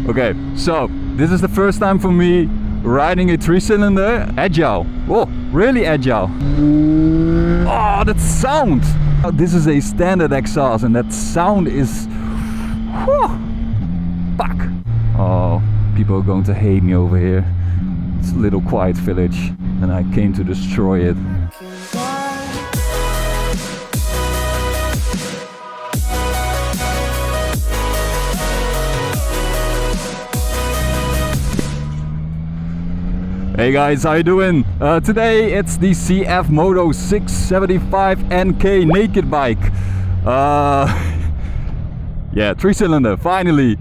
Okay, so this is the first time for me riding a 3-cylinder. Agile. Oh, really agile. Oh, that sound! This is a standard exhaust and that sound is... Whew, fuck! Oh, people are going to hate me over here. It's a little quiet village and I came to destroy it. Hey guys, how you doing? Today it's the CFMOTO 675NK naked bike. Yeah, 3-cylinder, finally.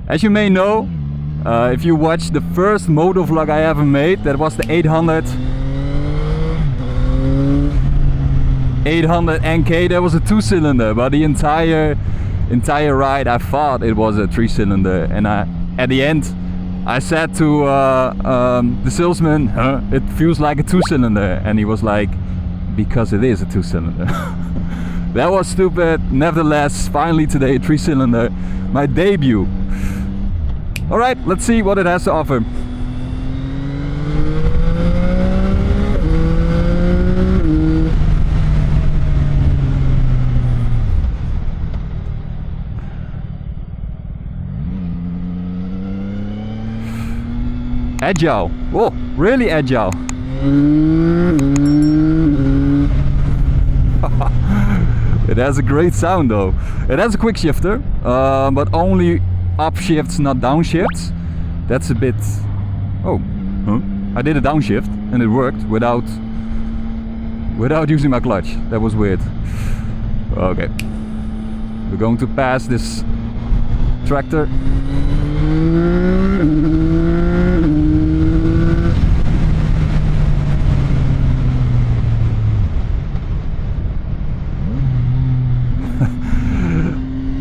As you may know, if you watched the first moto vlog I ever made, that was the 800 NK. That was a 2-cylinder, but the entire ride I thought it was a 3-cylinder, and at the end I said to the salesman, it feels like a 2-cylinder, and he was like, because it is a 2-cylinder. That was stupid. Nevertheless, finally today, a 3-cylinder, my debut. Alright, let's see what it has to offer. Agile. Oh, really agile. It has a great sound though. It has a quick shifter, but only up shifts, not downshifts. That's a bit... Oh, huh? I did a downshift and it worked without using my clutch. That was weird. Okay. We're going to pass this tractor.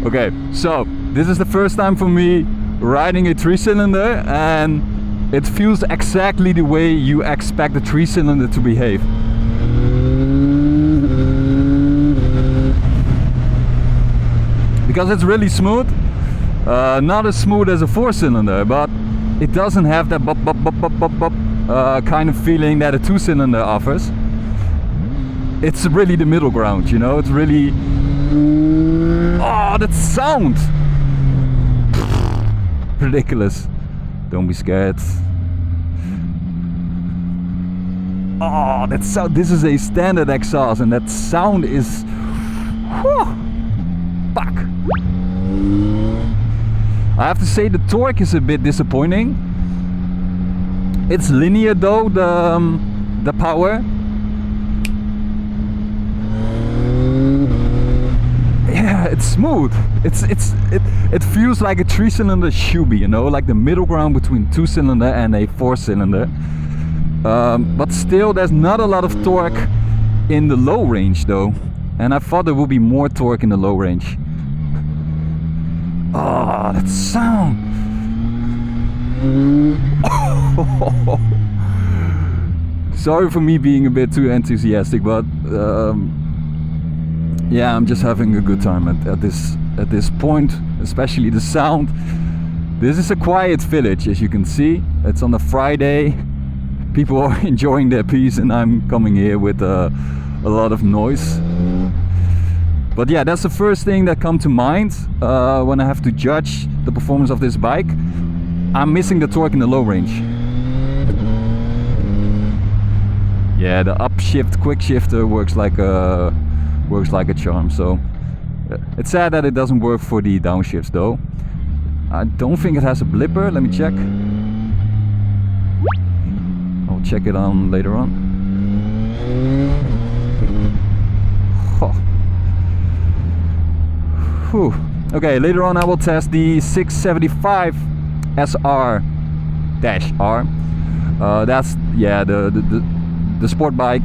Okay, so this is the first time for me riding a 3-cylinder, and it feels exactly the way you expect a 3-cylinder to behave. Because it's really smooth, not as smooth as a 4-cylinder, but it doesn't have that bop bop bop bop bop bop kind of feeling that a 2-cylinder offers. It's really the middle ground, you know, it's really... Oh, that sound! Ridiculous. Don't be scared. Oh, that sound. This is a standard exhaust and that sound is... Whew, fuck. I have to say the torque is a bit disappointing. It's linear though, the power. Yeah, it's smooth. It feels like a 3-cylinder should be, you know, like the middle ground between 2-cylinder and a 4-cylinder. But still, there's not a lot of torque in the low range though, and I thought there would be more torque in the low range. Oh, that sound! Sorry for me being a bit too enthusiastic, but. Yeah, I'm just having a good time at this point, especially the sound. This is a quiet village, as you can see. It's on a Friday. People are enjoying their peace, and I'm coming here with a lot of noise. But yeah, that's the first thing that comes to mind when I have to judge the performance of this bike. I'm missing the torque in the low range. Yeah, the upshift quick shifter works like a charm. So it's sad that it doesn't work for the downshifts though. I don't think it has a blipper. Let me check. I'll check it on later on. Oh. Whew. Okay, later on I will test the 675 SR-R. That's, yeah, the sport bike.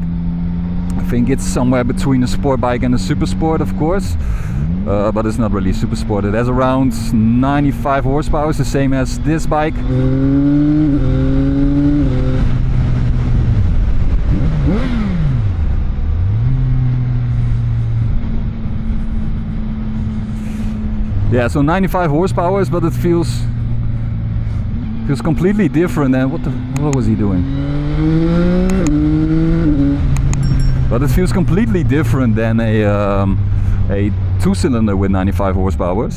I think it's somewhere between a sport bike and a super sport, of course, but it's not really super sport. It has around 95 horsepower, it's the same as this bike. Yeah, so 95 horsepower, but it feels Feels completely different than what was he doing? But it feels completely different than a 2-cylinder with 95 horsepower,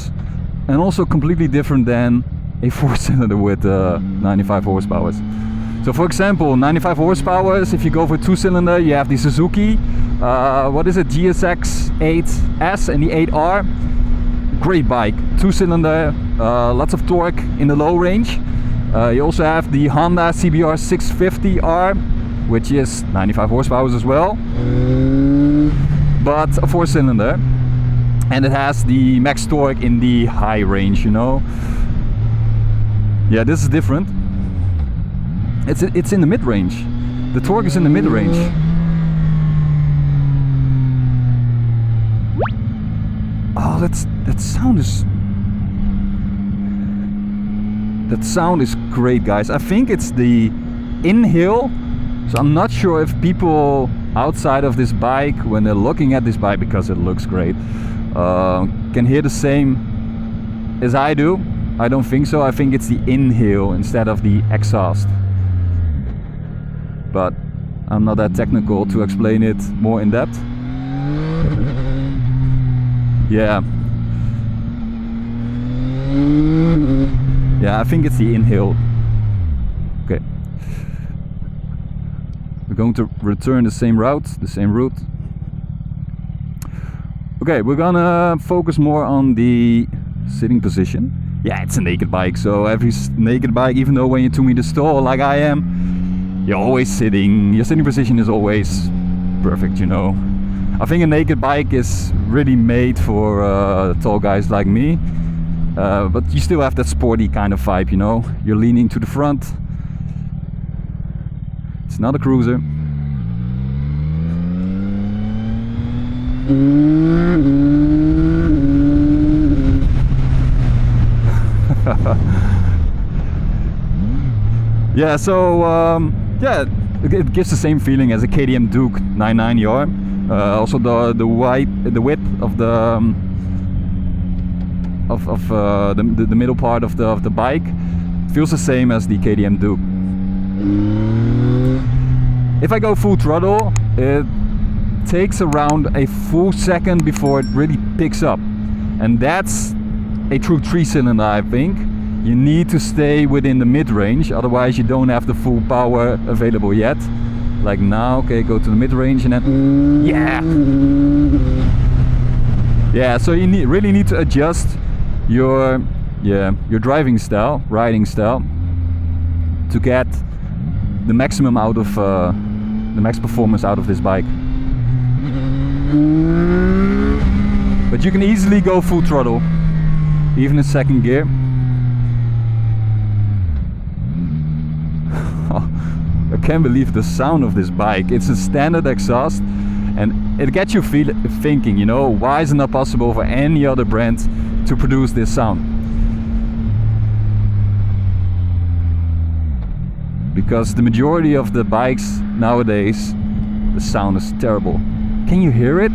and also completely different than a 4-cylinder with 95 horsepower. So for example, 95 horsepower, if you go for 2-cylinder, you have the Suzuki, what is it, GSX 8S and the 8R. Great bike, 2-cylinder, lots of torque in the low range. You also have the Honda CBR 650R, which is 95 horsepower as well, but a 4-cylinder, and it has the max torque in the high range, you know. Yeah, this is different. It's in the mid-range. The torque is in the mid-range. Oh, that sound is great, guys. I think it's the inhale. So I'm not sure if people outside of this bike, when they're looking at this bike because it looks great, can hear the same as I do. I don't think so. I think it's the inhale instead of the exhaust. But I'm not that technical to explain it more in depth. Yeah. Yeah, I think it's the inhale. Okay. We're going to return the same route. Okay, we're gonna focus more on the sitting position. Yeah, it's a naked bike, so every naked bike, even though when you're 2 meters tall like I am, you're always sitting. Your sitting position is always perfect, you know. I think a naked bike is really made for tall guys like me, but you still have that sporty kind of vibe, you know. You're leaning to the front. It's not a cruiser. Yeah, so yeah, it gives the same feeling as a KTM Duke 99ER. Also the width of the the middle part of the bike feels the same as the KTM Duke. If I go full throttle, it takes around a full second before it really picks up, and that's a true 3-cylinder. I think you need to stay within the mid-range, otherwise you don't have the full power available yet. Like now, okay, go to the mid-range and then yeah, so you really need to adjust your riding style to get the maximum out of the max performance out of this bike. But you can easily go full throttle, even in second gear. I can't believe the sound of this bike. It's a standard exhaust, and it gets you thinking, you know, why is it not possible for any other brand to produce this sound? Because the majority of the bikes nowadays, the sound is terrible. Can you hear it?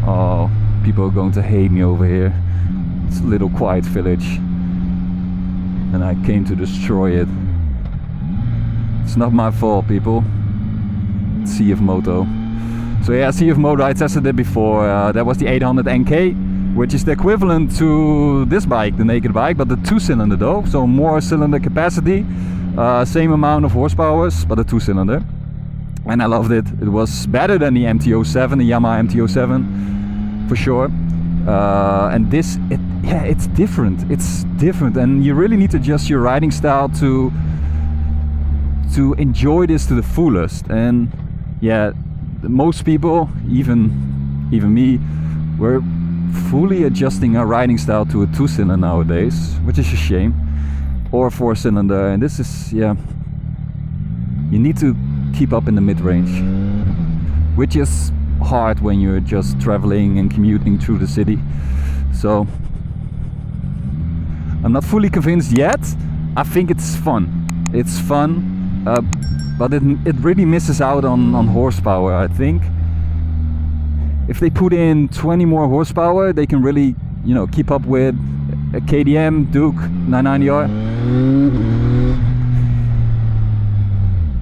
Oh, people are going to hate me over here. It's a little quiet village, and I came to destroy it. It's not my fault, people. It's CFMOTO. So yeah, CFMOTO, I tested it before. That was the 800NK, which is the equivalent to this bike, the naked bike, but the 2-cylinder though. So more cylinder capacity, same amount of horsepower, but a 2-cylinder. And I loved it. It was better than the MT-07, the Yamaha MT-07, for sure. And this, it's different. It's different, and you really need to adjust your riding style to enjoy this to the fullest. And yeah, most people, even me, we're fully adjusting our riding style to a 2-cylinder nowadays, which is a shame, or a 4-cylinder. And this is, yeah, you need to keep up in the mid-range, which is hard when you're just traveling and commuting through the city. So I'm not fully convinced yet. I think it's fun. It's fun, but it really misses out on horsepower, I think. if they put in 20 more horsepower, they can really, you know, keep up with a KTM Duke 990R.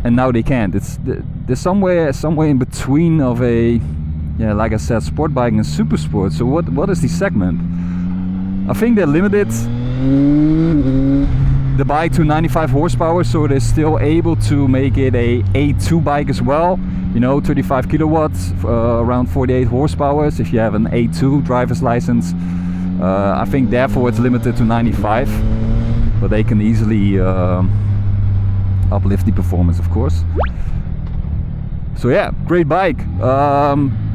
And now they can't. There's somewhere in between of a, yeah, like I said, sport bike and super sport. So what is the segment? I think they limited the bike to 95 horsepower, so they're still able to make it a A2 bike as well. You know, 35 kilowatts, around 48 horsepower if you have an A2 driver's license. I think therefore it's limited to 95, but they can easily uplift the performance, of course. So yeah, great bike.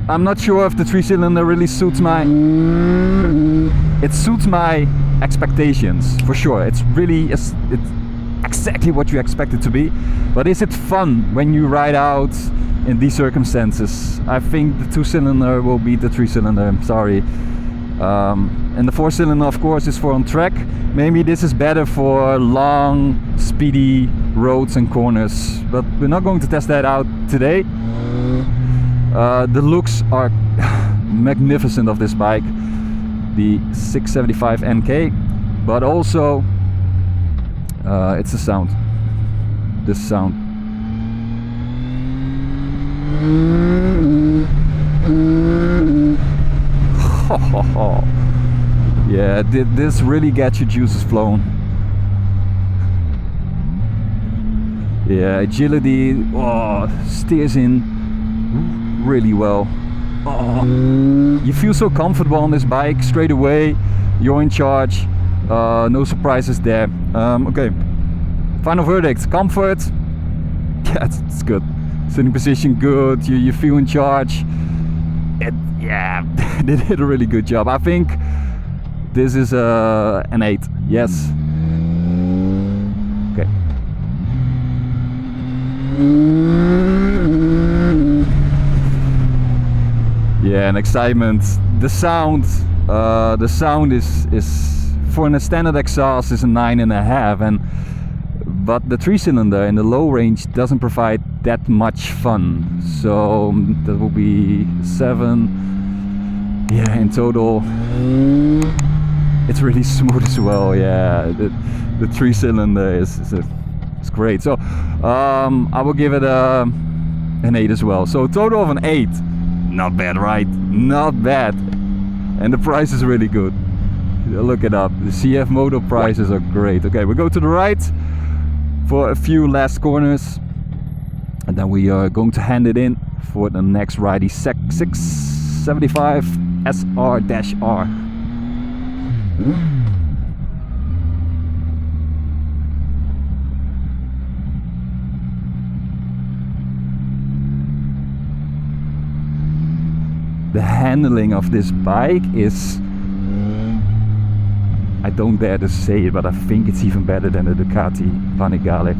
I'm not sure if the 3-cylinder really suits my... It suits my expectations, for sure. It's really, it's exactly what you expect it to be. But is it fun when you ride out in these circumstances? I think the 2-cylinder will beat the 3-cylinder, I'm sorry. And the 4-cylinder, of course, is for on track. Maybe this is better for long, speedy roads and corners, but we're not going to test that out today. The looks are magnificent of this bike, the 675NK, but also it's the sound. This sound. Yeah, this really gets your juices flowing. Yeah, agility, steers in really well. You feel so comfortable on this bike straight away. You're in charge. No surprises there. Okay, final verdict. Comfort. Yeah, it's good. Sitting position good. You feel in charge. Yeah, they did a really good job. I think this is an 8. Yes. Okay. Yeah, and excitement. The sound is for an standard exhaust is a 9.5, but the 3-cylinder in the low range doesn't provide that much fun. So that will be 7. Yeah, in total. It's really smooth as well. Yeah, the 3-cylinder is great. So I will give it an 8 as well. So a total of an 8. Not bad, right? Not bad. And the price is really good. Look it up. The CFMOTO prices are great. Okay, we go to the right for a few last corners, and then we are going to hand it in for the next ride, the 675 SR-R. The handling of this bike is, I don't dare to say it, but I think it's even better than the Ducati Panigale.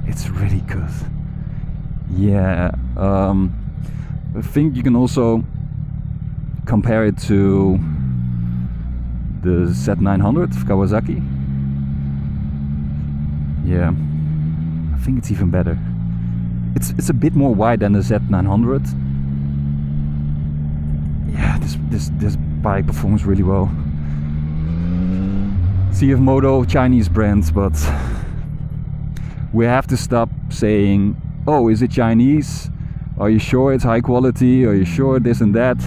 It's really good. Yeah, I think you can also compare it to the Z900 of Kawasaki. Yeah, I think it's even better. It's a bit more wide than the Z900. Yeah, this bike performs really well. CFMOTO, Chinese brands, but we have to stop saying, oh, is it Chinese? Are you sure it's high quality? Are you sure this and that?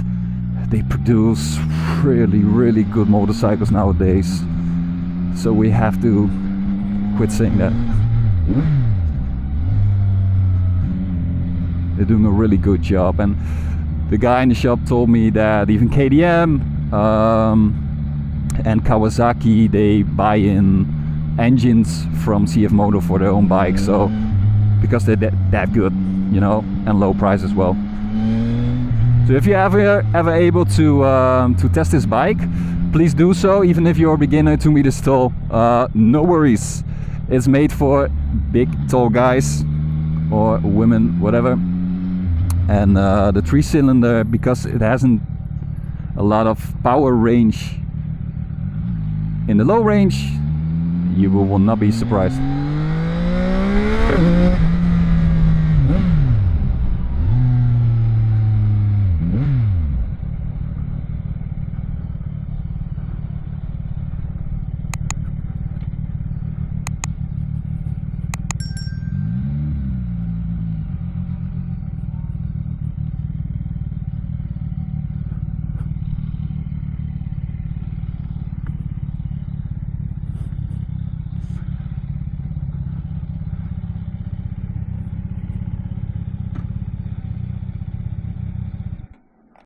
They produce really, really good motorcycles nowadays. So we have to quit saying that. They're doing a really good job, and the guy in the shop told me that even KTM and Kawasaki, they buy in engines from CFMOTO for their own bikes, so because they're that good, you know, and low price as well. So if you're ever able to test this bike, please do so, even if you're a beginner, 2 meters tall. No worries, it's made for big tall guys or women, whatever. And the 3-cylinder, because it hasn't a lot of power range in the low range, you will not be surprised.